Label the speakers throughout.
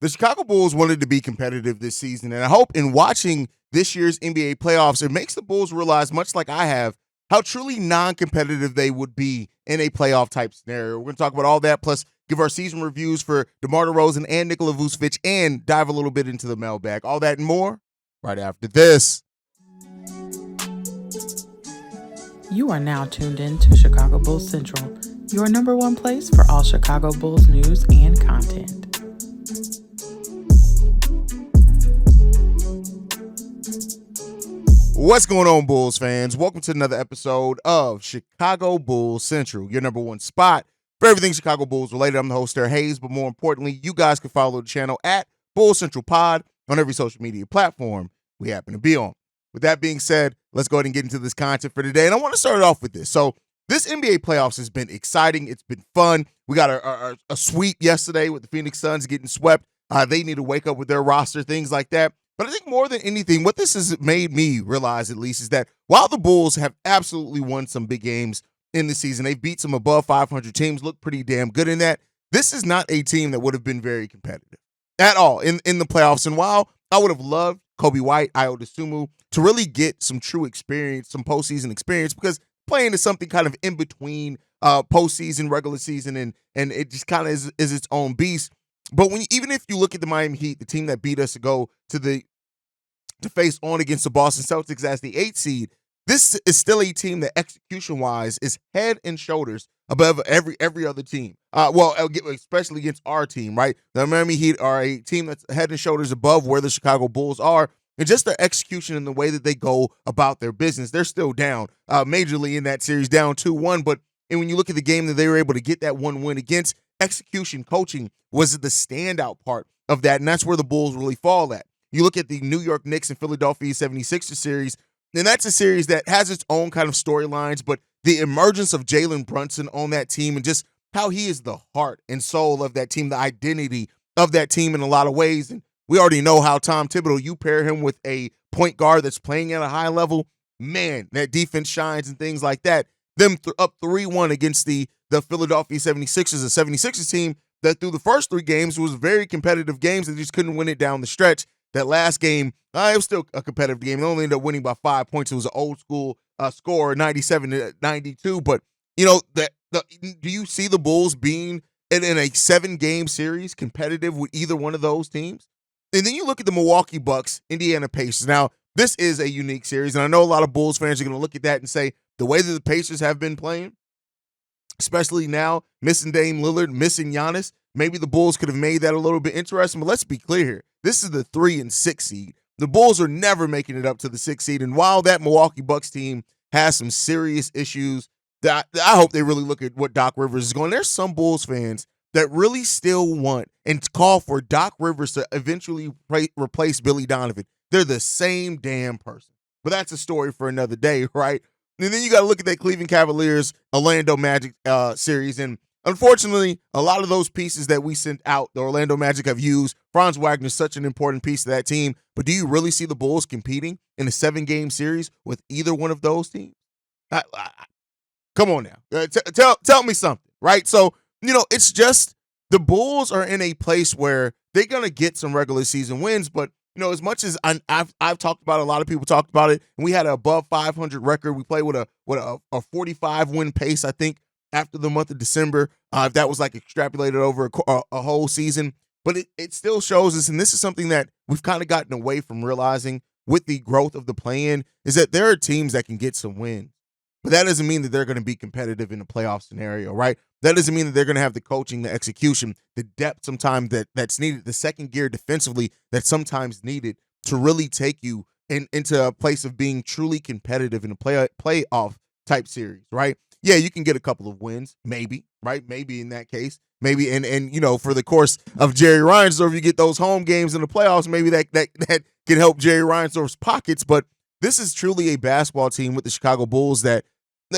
Speaker 1: The Chicago Bulls wanted to be competitive this season, and I hope in watching this year's NBA playoffs, it makes the Bulls realize, much like I have, how truly non-competitive they would be in a playoff type scenario. We're going to talk about all that, plus give our season reviews for DeMar DeRozan and Nikola Vucevic, and dive a little bit into the mailbag. All that and more right after this.
Speaker 2: You are now tuned in to Chicago Bulls Central, your number one place for all Chicago Bulls news and content.
Speaker 1: What's going on, Bulls fans? Welcome to another episode of Chicago Bulls Central, your number one spot for everything Chicago Bulls related. I'm the host there, Haize, but more importantly, you guys can follow the channel at Bulls Central Pod on every social media platform we happen to be on. With that being said, let's go ahead and get into this content for today, and I want to start it off with this. So this NBA playoffs has been exciting. It's been fun. We got a sweep yesterday with the Phoenix Suns getting swept. They need to wake up with their roster, things like that. But I think more than anything, what this has made me realize, at least, is that while the Bulls have absolutely won some big games in the season, they've beat some above 500 teams, look pretty damn good in that. This is not a team that would have been very competitive at all in the playoffs. And while I would have loved Kobe White, Ayo Dosunmu to really get some true experience, some postseason experience, because playing is something kind of in between postseason, regular season, and it just kind of is its own beast. But even if you look at the Miami Heat, the team that beat us to go to face on against the Boston Celtics as the 8th seed, this is still a team that execution-wise is head and shoulders above every other team. Especially against our team, right? The Miami Heat are a team that's head and shoulders above where the Chicago Bulls are, and just their execution and the way that they go about their business. They're still down majorly in that series, down 2-1, but when you look at the game that they were able to get that one win against, execution coaching was the standout part of that, and that's where the Bulls really fall at. You look at the New York Knicks and Philadelphia 76ers series, and that's a series that has its own kind of storylines, but the emergence of Jalen Brunson on that team and just how he is the heart and soul of that team, the identity of that team in a lot of ways. And we already know how Tom Thibodeau, you pair him with a point guard that's playing at a high level, man, that defense shines and things like that. Them up 3-1 against the Philadelphia 76ers, a 76ers team that through the first three games was very competitive games. They just couldn't win it down the stretch. That last game, it was still a competitive game. They only ended up winning by 5 points. It was an old school score, 97-92. But, you know, do you see the Bulls being in a 7-game series competitive with either one of those teams? And then you look at the Milwaukee Bucks, Indiana Pacers. Now, this is a unique series, and I know a lot of Bulls fans are going to look at that and say the way that the Pacers have been playing, especially now, missing Dame Lillard, missing Giannis, maybe the Bulls could have made that a little bit interesting. But let's be clear here. This is the 3 and 6 seed. The Bulls are never making it up to the 6 seed. And while that Milwaukee Bucks team has some serious issues, I hope they really look at what Doc Rivers is going. There's some Bulls fans that really still want and call for Doc Rivers to eventually replace Billy Donovan. They're the same damn person. But that's a story for another day, right? And then you got to look at that Cleveland Cavaliers Orlando Magic series. And unfortunately, a lot of those pieces that we sent out, the Orlando Magic have used. Franz Wagner is such an important piece of that team. But do you really see the Bulls competing in a 7-game series with either one of those teams? Come on now. Tell me something, right? So, you know, it's just the Bulls are in a place where they're going to get some regular season wins. But, you know, as much as I've talked about it, a lot of people talked about it, and we had an above 500 record. We played with a 45-win pace, I think, after the month of December, if that was like extrapolated over a whole season. But it still shows us, and this is something that we've kind of gotten away from realizing with the growth of the play-in, is that there are teams that can get some wins. But that doesn't mean that they're going to be competitive in a playoff scenario, right? That doesn't mean that they're going to have the coaching, the execution, the depth sometimes that's needed, the second gear defensively that's sometimes needed to really take you into a place of being truly competitive in a playoff type series, right? Yeah, you can get a couple of wins, maybe, right? Maybe in that case, maybe, and you know, for the course of Jerry Reinsdorf, you get those home games in the playoffs, maybe that can help Jerry Reinsdorf's pockets. But this is truly a basketball team with the Chicago Bulls that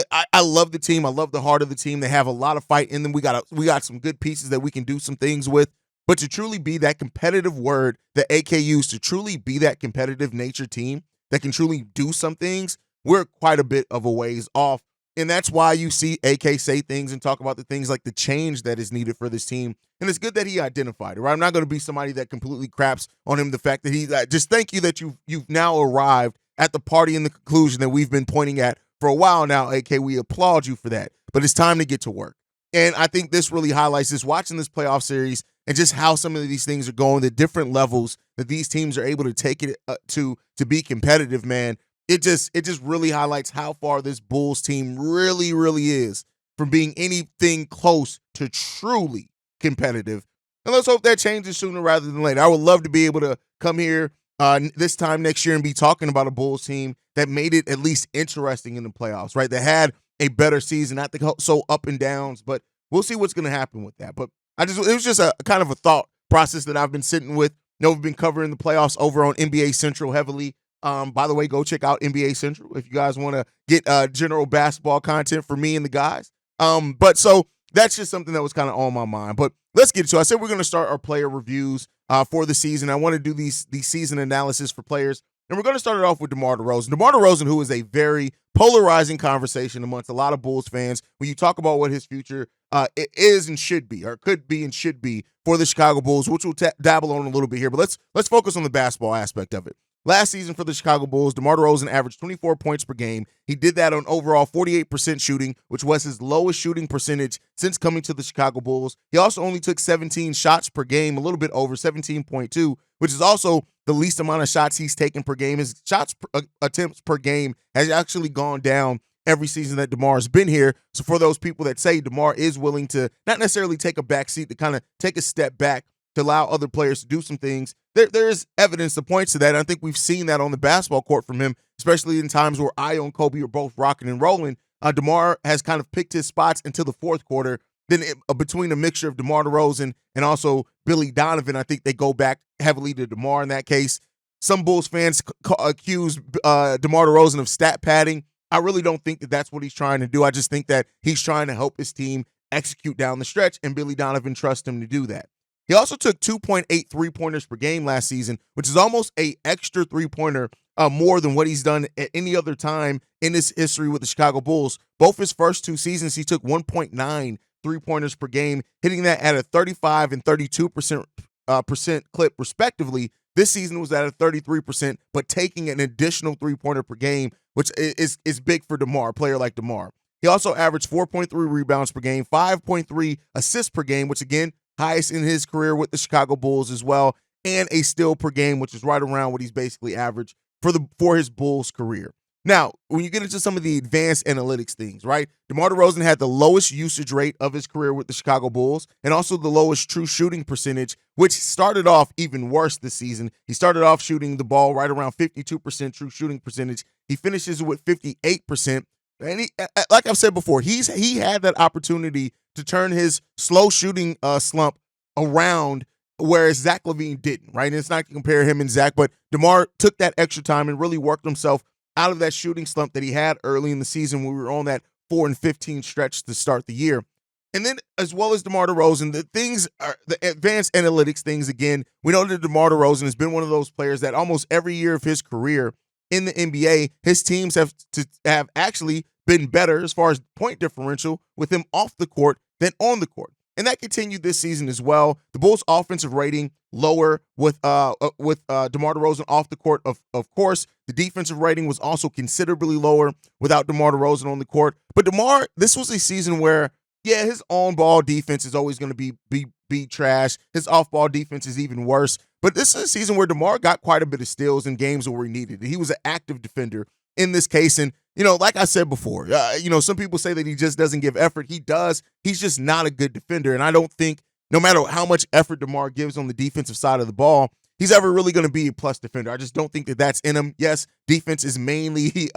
Speaker 1: I love the team. I love the heart of the team. They have a lot of fight in them. We got some good pieces that we can do some things with. But to truly be that competitive word that AK used, to truly be that competitive nature team that can truly do some things, we're quite a bit of a ways off. And that's why you see AK say things and talk about the things like the change that is needed for this team. And it's good that he identified it, right? I'm not going to be somebody that completely craps on him. The fact that he just thank you that you've now arrived at the party and the conclusion that we've been pointing at for a while now, AK. We applaud you for that. But it's time to get to work. And I think this really highlights this, watching this playoff series and just how some of these things are going, the different levels that these teams are able to take it to be competitive, man. It just really highlights how far this Bulls team really, really is from being anything close to truly competitive. And let's hope that changes sooner rather than later. I would love to be able to come here this time next year and be talking about a Bulls team that made it at least interesting in the playoffs, right? That had a better season, not so up and downs, but we'll see what's going to happen with that. But it was just a kind of a thought process that I've been sitting with. We've been covering the playoffs over on NBA Central heavily. By the way, go check out NBA Central if you guys want to get general basketball content for me and the guys. But so that's just something that was kind of on my mind. But let's get to it. I said we're going to start our player reviews for the season. I want to do these season analysis for players. And we're going to start it off with DeMar DeRozan. DeMar DeRozan, who is a very polarizing conversation amongst a lot of Bulls fans when you talk about what his future is and should be, or could be and should be for the Chicago Bulls, which we'll dabble on a little bit here. But let's focus on the basketball aspect of it. Last season for the Chicago Bulls, DeMar DeRozan averaged 24 points per game. He did that on overall 48% shooting, which was his lowest shooting percentage since coming to the Chicago Bulls. He also only took 17 shots per game, a little bit over 17.2, which is also the least amount of shots he's taken per game. His attempts per game has actually gone down every season that DeMar has been here. So for those people that say DeMar is willing to not necessarily take a back seat, to kind of take a step back to allow other players to do some things, there is evidence that points to that. And I think we've seen that on the basketball court from him, especially in times where Io and Kobe are both rocking and rolling. DeMar has kind of picked his spots until the fourth quarter. Then between a mixture of DeMar DeRozan and also Billy Donovan, I think they go back heavily to DeMar in that case. Some Bulls fans accuse DeMar DeRozan of stat padding. I really don't think that that's what he's trying to do. I just think that he's trying to help his team execute down the stretch, and Billy Donovan trusts him to do that. He also took 2.8 three-pointers per game last season, which is almost an extra three-pointer more than what he's done at any other time in his history with the Chicago Bulls. Both his first two seasons, he took 1.9 three-pointers per game, hitting that at a 35 and 32% clip, respectively. This season was at a 33%, but taking an additional three-pointer per game, which is big for DeMar, a player like DeMar. He also averaged 4.3 rebounds per game, 5.3 assists per game, which again, highest in his career with the Chicago Bulls as well, and a steal per game, which is right around what he's basically averaged for his Bulls career. Now, when you get into some of the advanced analytics things, right? DeMar DeRozan had the lowest usage rate of his career with the Chicago Bulls and also the lowest true shooting percentage, which started off even worse this season. He started off shooting the ball right around 52% true shooting percentage. He finishes with 58%. And he, like I've said before, he had that opportunity to turn his slow shooting slump around, whereas Zach LaVine didn't, right? And it's not to compare him and Zach, but DeMar took that extra time and really worked himself out of that shooting slump that he had early in the season when we were on that 4-15 stretch to start the year. And then, as well as DeMar DeRozan, the advanced analytics things, again, we know that DeMar DeRozan has been one of those players that almost every year of his career in the NBA, his teams have actually been better as far as point differential with him off the court than on the court. And that continued this season as well. The Bulls' offensive rating lower with DeMar DeRozan off the court. Of course, the defensive rating was also considerably lower without DeMar DeRozan on the court. But DeMar, this was a season where, yeah, his on-ball defense is always going to be trash. His off-ball defense is even worse. But this is a season where DeMar got quite a bit of steals in games where he needed it. He was an active defender in this case. And, like I said before, some people say that he just doesn't give effort. He does. He's just not a good defender. And I don't think, no matter how much effort DeMar gives on the defensive side of the ball, he's ever really going to be a plus defender. I just don't think that that's in him. Yes, defense is mainly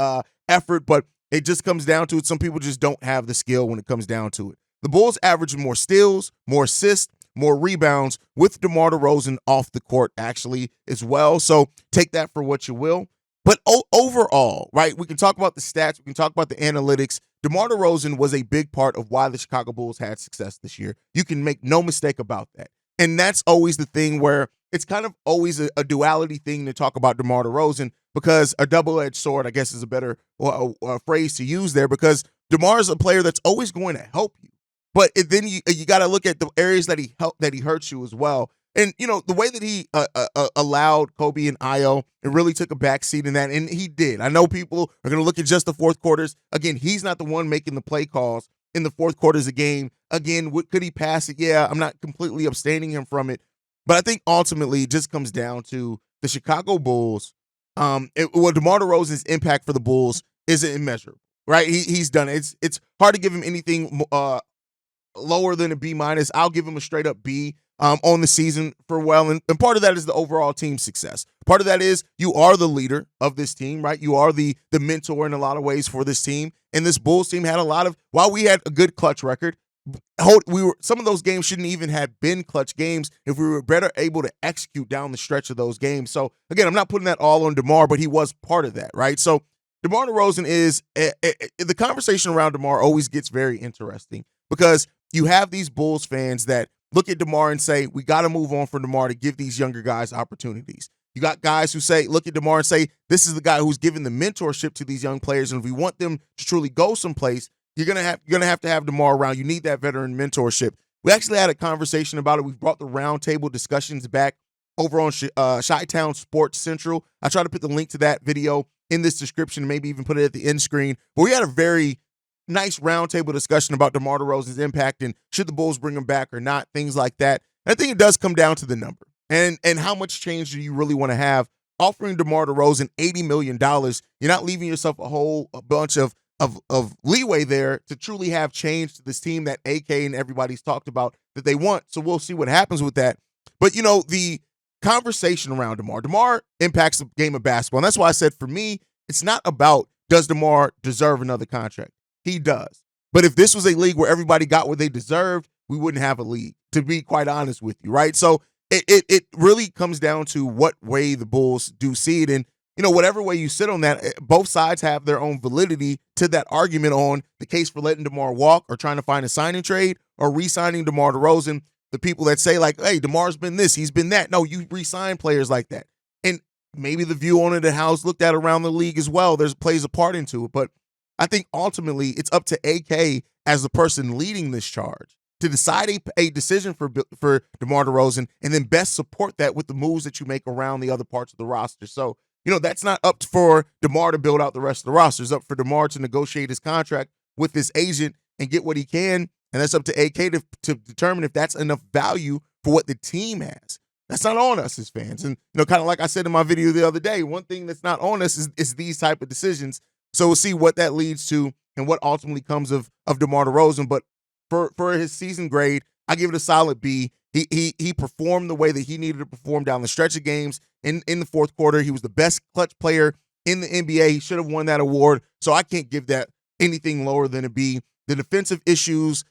Speaker 1: effort, but it just comes down to it. Some people just don't have the skill when it comes down to it. The Bulls average more steals, more assists, more rebounds with DeMar DeRozan off the court actually as well. So take that for what you will. But overall, right, we can talk about the stats, we can talk about the analytics. DeMar DeRozan was a big part of why the Chicago Bulls had success this year. You can make no mistake about that. And that's always the thing where it's kind of always a duality thing to talk about DeMar DeRozan, because a double-edged sword, I guess, is a better phrase to use there, because DeMar is a player that's always going to help you. But then you got to look at the areas that he hurts you as well. And, the way that he allowed Kobe and Io, it really took a backseat in that. And he did. I know people are going to look at just the fourth quarters. Again, he's not the one making the play calls in the fourth quarters of the game. Again, could he pass it? Yeah, I'm not completely abstaining him from it. But I think ultimately it just comes down to the Chicago Bulls. DeMar DeRozan's impact for the Bulls isn't immeasurable, right? He's done it. It's hard to give him anything lower than a B-. I'll give him a straight up B on the season for and part of that is the overall team success. Part of that is you are the leader of this team, right? You are the mentor in a lot of ways for this team. And this Bulls team had while we had a good clutch record, some of those games shouldn't even have been clutch games if we were better able to execute down the stretch of those games. So again, I'm not putting that all on DeMar, but he was part of that, right? So DeMar DeRozan is the conversation around DeMar always gets very interesting, because you have these Bulls fans that look at DeMar and say, we got to move on from DeMar to give these younger guys opportunities. You got guys who look at DeMar and say, this is the guy who's giving the mentorship to these young players, and if we want them to truly go someplace, you're gonna have to have DeMar around. You need that veteran mentorship. We actually had a conversation about it. We've brought the roundtable discussions back over on Chi-Town Sports Central. I try to put the link to that video in this description, maybe even put it at the end screen. But we had a very nice roundtable discussion about DeMar DeRozan's impact and should the Bulls bring him back or not, things like that. And I think it does come down to the number and how much change do you really want to have. Offering DeMar DeRozan $80 million, you're not leaving yourself a bunch of leeway there to truly have change to this team that AK and everybody's talked about that they want. So we'll see what happens with that. But, the conversation around DeMar impacts the game of basketball. And that's why I said, for me, it's not about does DeMar deserve another contract? He does. But if this was a league where everybody got what they deserved, we wouldn't have a league, to be quite honest with you, right? So it really comes down to what way the Bulls do see it. And, whatever way you sit on that, both sides have their own validity to that argument on the case for letting DeMar walk or trying to find a signing trade or re-signing DeMar DeRozan. The people that say, like, hey, DeMar's been this, he's been that. No, you re-sign players like that. And maybe the view on it and how it's looked at around the league as well, plays a part into it. But I think ultimately it's up to AK as the person leading this charge to decide a decision for DeMar DeRozan and then best support that with the moves that you make around the other parts of the roster. So, that's not up for DeMar to build out the rest of the roster. It's up for DeMar to negotiate his contract with his agent and get what he can. And that's up to AK to determine if that's enough value for what the team has. That's not on us as fans. And, kind of like I said in my video the other day, one thing that's not on us is these type of decisions. So we'll see what that leads to and what ultimately comes of DeMar DeRozan. But for his season grade, I give it a solid B. He performed the way that he needed to perform down the stretch of games in the fourth quarter. He was the best clutch player in the NBA. He should have won that award. So I can't give that anything lower than a B. The defensive issues,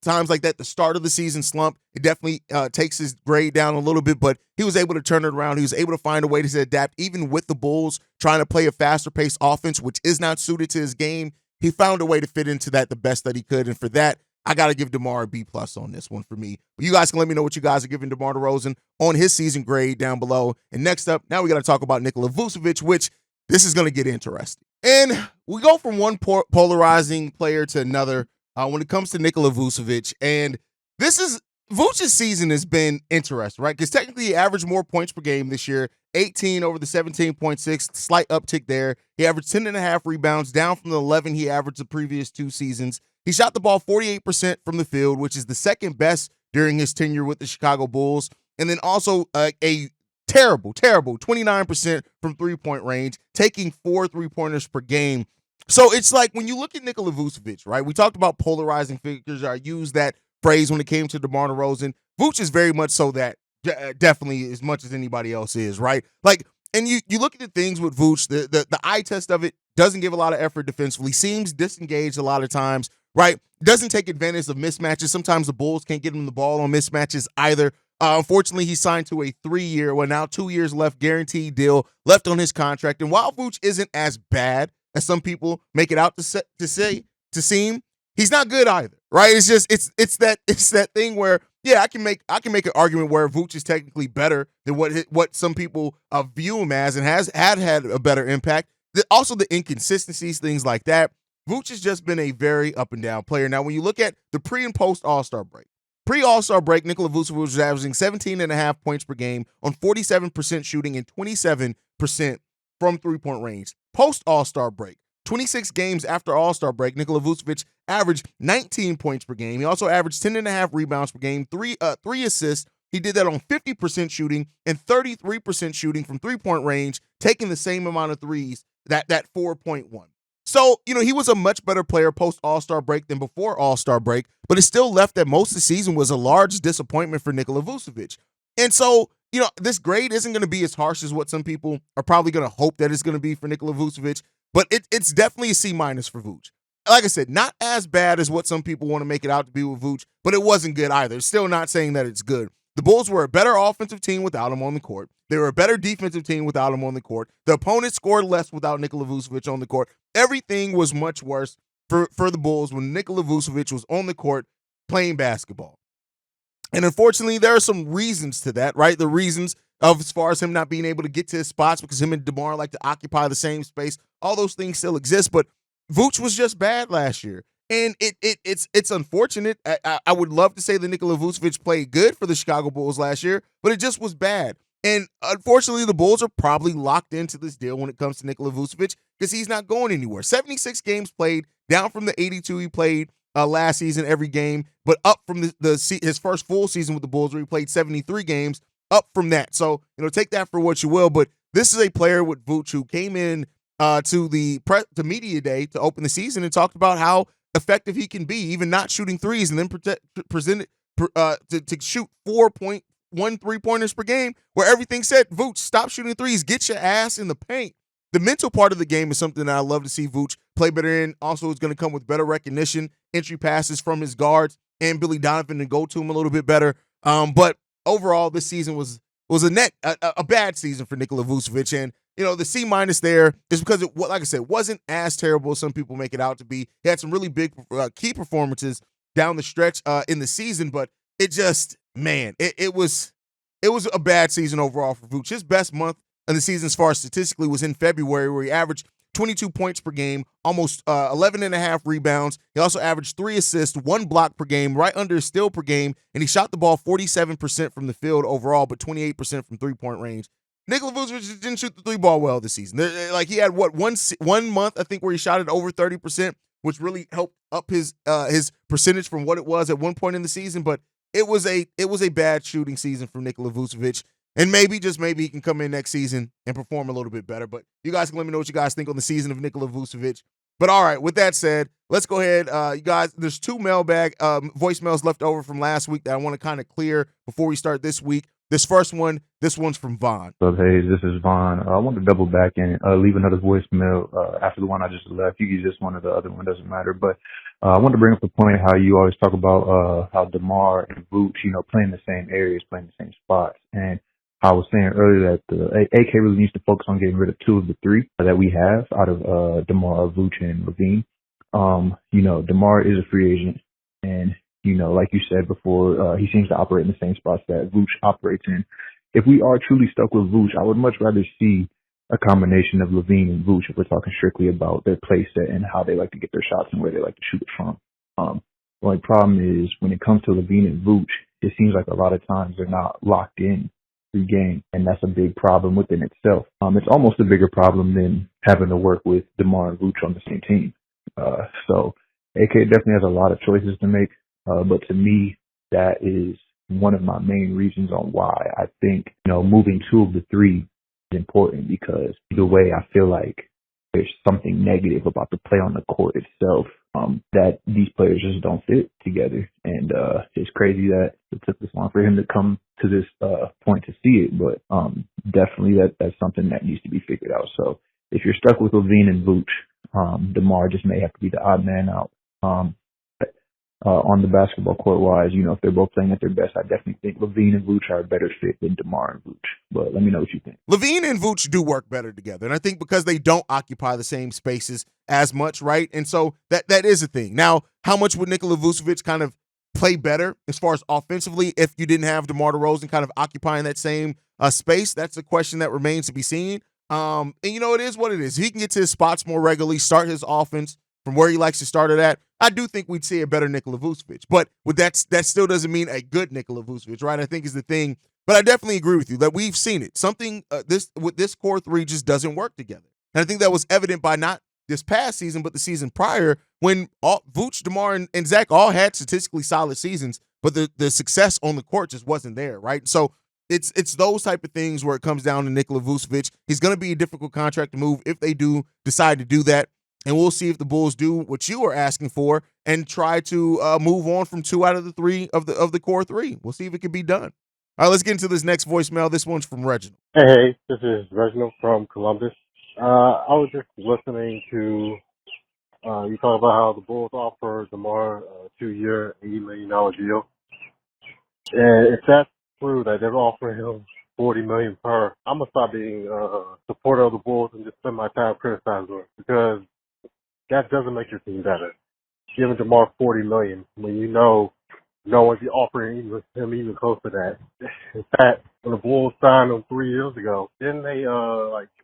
Speaker 1: times like that, the start of the season slump, it definitely takes his grade down a little bit, but he was able to turn it around. He was able to find a way to adapt, even with the Bulls trying to play a faster paced offense, which is not suited to his game. He found a way to fit into that the best that he could. And for that, I got to give DeMar a B+ on this one for me. But you guys can let me know what you guys are giving DeMar DeRozan on his season grade down below. And next up, now we got to talk about Nikola Vucevic, which this is going to get interesting. And we go from one polarizing player to another when it comes to Nikola Vucevic. And Vooch's season has been interesting, right? Because technically he averaged more points per game this year, 18 over the 17.6, slight uptick there. He averaged 10.5 rebounds, down from the 11 he averaged the previous two seasons. He shot the ball 48% from the field, which is the second best during his tenure with the Chicago Bulls. And then also a terrible 29% from three-point range, taking 4 3-pointers per game. So it's like when you look at Nikola Vucevic, right? We talked about polarizing figures. I used that phrase when it came to DeMar DeRozan. Vooch is very much so that, definitely as much as anybody else is, right? Like, and you look at the things with Vooch, the eye test of it doesn't give a lot of effort defensively, seems disengaged a lot of times, right? Doesn't take advantage of mismatches. Sometimes the Bulls can't get him the ball on mismatches either. Unfortunately, he signed to a 3-year, now 2 years left, guaranteed deal left on his contract. And while Vooch isn't as bad as some people make it out to seem, he's not good either, right? It's that thing where, yeah, I can make an argument where Vooch is technically better than what some people view him as, and had a better impact. Also, the inconsistencies, things like that. Vooch has just been a very up and down player. Now, when you look at the pre and post All-Star break, pre-All-Star break, Nikola Vucevic was averaging 17.5 points per game on 47% shooting and 27% from three-point range. Post-All-Star break, 26 games after All-Star break, Nikola Vucevic averaged 19 points per game. He also averaged 10.5 rebounds per game, three assists. He did that on 50% shooting and 33% shooting from three-point range, taking the same amount of threes, that 4.1. So, he was a much better player post-All-Star break than before All-Star break, but it still left that most of the season was a large disappointment for Nikola Vucevic. And so, this grade isn't going to be as harsh as what some people are probably going to hope that it's going to be for Nikola Vucevic, but it's definitely a C- for Vooch. Like I said, not as bad as what some people want to make it out to be with Vooch, but it wasn't good either. Still not saying that it's good. The Bulls were a better offensive team without him on the court. They were a better defensive team without him on the court. The opponent scored less without Nikola Vucevic on the court. Everything was much worse for the Bulls when Nikola Vucevic was on the court playing basketball. And unfortunately, there are some reasons to that, right? The reasons of as far as him not being able to get to his spots because him and DeMar like to occupy the same space. All those things still exist, but Vooch was just bad last year. And it's unfortunate. I would love to say that Nikola Vucevic played good for the Chicago Bulls last year, but it just was bad. And unfortunately, the Bulls are probably locked into this deal when it comes to Nikola Vucevic because he's not going anywhere. 76 games played, down from the 82 he played last season every game, but up from his first full season with the Bulls where he played 73 games, up from that. So, take that for what you will. But this is a player with Vooch who came in to the media day to open the season and talked about how effective he can be, even not shooting threes, and then presented to shoot 4.1 3-pointers per game, where everything said, Vooch, stop shooting threes, get your ass in the paint. The mental part of the game is something that I love to see Vooch play better in. Also, it's going to come with better recognition, entry passes from his guards, and Billy Donovan to go to him a little bit better. But overall, this season was a bad season for Nikola Vucevic, and the C- there is because like I said, wasn't as terrible as some people make it out to be. He had some really big key performances down the stretch in the season, but it just, man, it was a bad season overall for Vooch. His best month in the season as far as statistically was in February, where he averaged 22 points per game, almost 11.5 rebounds. He also averaged 3 assists, 1 block per game, right under a steal per game, and he shot the ball 47% from the field overall, but 28% from three-point range. Nikola Vucevic didn't shoot the three ball well this season. Like, he had one month, I think, where he shot it over 30%, which really helped up his percentage from what it was at one point in the season. But it was a bad shooting season for Nikola Vucevic. And maybe, just maybe, he can come in next season and perform a little bit better. But you guys can let me know what you guys think on the season of Nikola Vucevic. But all right, with that said, let's go ahead. You guys, there's 2 mailbag voicemails left over from last week that I want to kind of clear before we start this week. This one's from Vaughn.
Speaker 3: So, hey, this is Vaughn. I want to double back and leave another voicemail after the one I just left. You can use this one or the other one, doesn't matter. But I want to bring up the point how you always talk about how DeMar and Vooch, playing the same areas, playing the same spots. And I was saying earlier that the AK really needs to focus on getting rid of 2 of the 3 that we have out of DeMar, Vooch, and Levine. DeMar is a free agent, and like you said before, he seems to operate in the same spots that Vooch operates in. If we are truly stuck with Vooch, I would much rather see a combination of Levine and Vooch if we're talking strictly about their play set and how they like to get their shots and where they like to shoot it from. The only problem is when it comes to Levine and Vooch, it seems like a lot of times they're not locked in through game, and that's a big problem within itself. It's almost a bigger problem than having to work with DeMar and Vooch on the same team. So AK definitely has a lot of choices to make. But to me, that is one of my main reasons on why I think, moving 2 of the 3 is important, because either way, I feel like there's something negative about the play on the court itself, that these players just don't fit together. And it's crazy that it took this long for him to come to this point to see it, but definitely that's something that needs to be figured out. So if you're stuck with Levine and Vooch, DeMar just may have to be the odd man out. On the basketball court wise, if they're both playing at their best, I definitely think Levine and Vooch are a better fit than DeMar and Vooch. But let me know what you think.
Speaker 1: Levine and Vooch do work better together, and I think because they don't occupy the same spaces as much, right? And so that is a thing. Now, how much would Nikola Vucevic kind of play better as far as offensively if you didn't have DeMar DeRozan kind of occupying that same space? That's a question that remains to be seen. And it is what it is. If he can get to his spots more regularly, start his offense from where he likes to start it at, I do think we'd see a better Nikola Vucevic. But with that still doesn't mean a good Nikola Vucevic, right? I think is the thing. But I definitely agree with you that we've seen it. Something with this core three just doesn't work together. And I think that was evident by not this past season, but the season prior when Vooch, DeMar, and Zach all had statistically solid seasons, but the success on the court just wasn't there, right? So it's those type of things where it comes down to Nikola Vucevic. He's going to be a difficult contract to move if they do decide to do that. And we'll see if the Bulls do what you are asking for and try to move on from 2 out of the 3 of the core 3. We'll see if it can be done. All right, let's get into this next voicemail. This one's from Reginald.
Speaker 4: Hey, this is Reginald from Columbus. I was just listening to you talk about how the Bulls offer DeMar a 2-year, $80 million deal. And if that's true that they're offering him $40 million per, I'm gonna stop being a supporter of the Bulls and just spend my time criticizing them, because that doesn't make your team better. Giving DeMar $40 million when you know no one's offering him even close to that. In fact, when the Bulls signed him 3 years ago, didn't they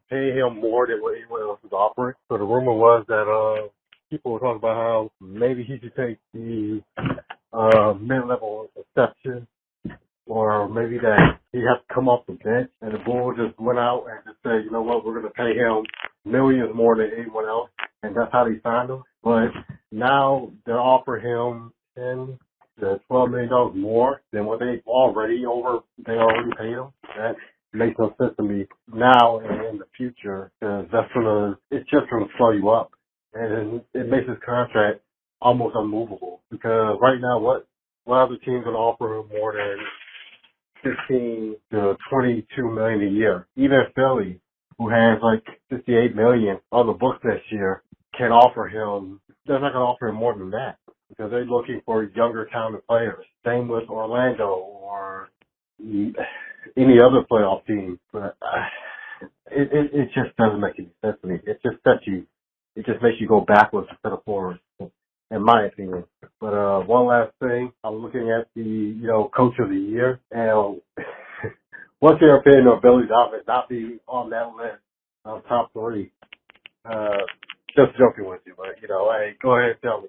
Speaker 4: pay him more than what anyone else was offering? So the rumor was that people were talking about how maybe he should take the mid-level exception, or maybe that he has to come off the bench, and the Bulls just went out and just said, you know what, we're going to pay him millions more than anyone else, and that's how they signed him. But now they're offering him $10 to $12 million more than what they already paid him. That makes no sense to me now and in the future, because it's just gonna slow you up, and it makes his contract almost unmovable. Because right now, what other teams gonna offer him more than $15 to $22 million a year? Even Philly, who has like $58 million on the books next year, can offer him. They're not gonna offer him more than that, because they're looking for younger, talented players. Same with Orlando or any other playoff team. But it just doesn't make any sense to me. It just makes you go backwards instead of forwards, in my opinion. But one last thing, I'm looking at the coach of the year, and what's your opinion of Billy Donovan not being on that list of top 3? Just joking with you, but hey, go ahead and tell me.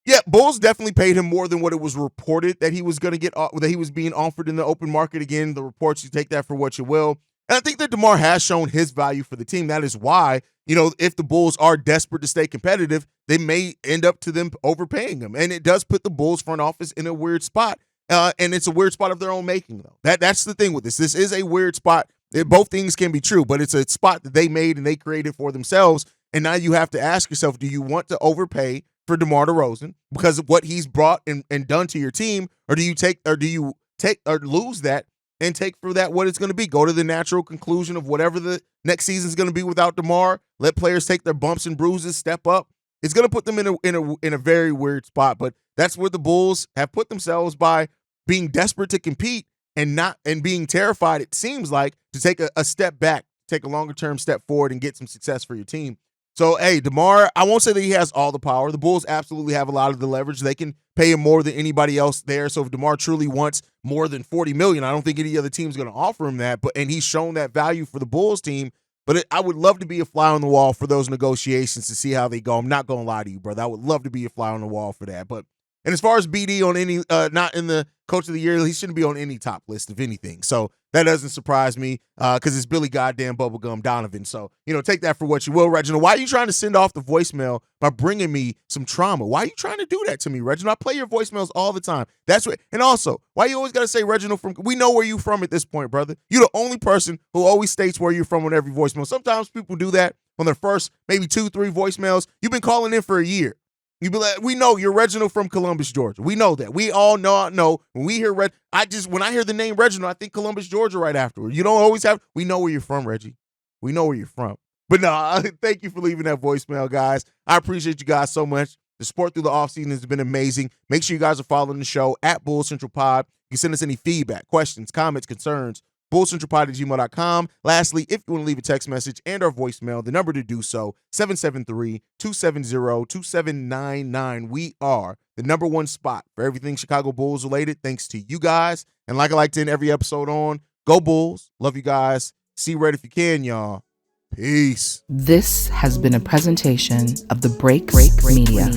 Speaker 1: Yeah, Bulls definitely paid him more than what it was reported that he was going to get, that he was being offered in the open market. Again, the reports, you take that for what you will. And I think that DeMar has shown his value for the team. That is why, if the Bulls are desperate to stay competitive, they may end up to them overpaying him. And it does put the Bulls front office in a weird spot. And it's a weird spot of their own making, though. That's the thing with this. This is a weird spot. Both things can be true, but it's a spot that they made and they created for themselves. And now you have to ask yourself, do you want to overpay for DeMar DeRozan because of what he's brought and done to your team, or do you take or lose that and take for that what it's going to be? Go to the natural conclusion of whatever the next season is going to be without DeMar. Let players take their bumps and bruises, step up. It's going to put them in a very weird spot, but that's where the Bulls have put themselves by being desperate to compete and being terrified, it seems like, to take a step back, take a longer term step forward and get some success for your team. So, hey, DeMar, I won't say that he has all the power. The Bulls absolutely have a lot of the leverage. They can pay him more than anybody else there. So if DeMar truly wants more than $40 million, I don't think any other team is going to offer him that. And he's shown that value for the Bulls team. But I would love to be a fly on the wall for those negotiations to see how they go. I'm not going to lie to you, brother. I would love to be a fly on the wall for that. And as far as BD on any, not in the coach of the year, he shouldn't be on any top list of anything. So that doesn't surprise me because it's Billy goddamn Bubblegum Donovan. So, take that for what you will, Reginald. Why are you trying to send off the voicemail by bringing me some trauma? Why are you trying to do that to me, Reginald? I play your voicemails all the time. That's what. And also, why you always got to say Reginald from? We know where you from at this point, brother. You're the only person who always states where you're from on every voicemail. Sometimes people do that on their first maybe 2-3 voicemails. You've been calling in for a year. You be like, we know you're Reginald from Columbus, Georgia. We know that. We all know. When we hear when I hear the name Reginald, I think Columbus, Georgia right afterward. You don't always have. We know where you're from, Reggie. We know where you're from. But no, thank you for leaving that voicemail, guys. I appreciate you guys so much. The support through the offseason has been amazing. Make sure you guys are following the show at Bulls Central Pod. You can send us any feedback, questions, comments, concerns. bullcentralpod@gmail.com. Lastly, if you want to leave a text message and or voicemail, the number to do so, 773-270-2799. We are the number one spot for everything Chicago Bulls related, thanks to you guys. And like I like to end every episode on, go Bulls. Love you guys. See red if you can, y'all. Peace.
Speaker 2: This has been a presentation of the Break Media.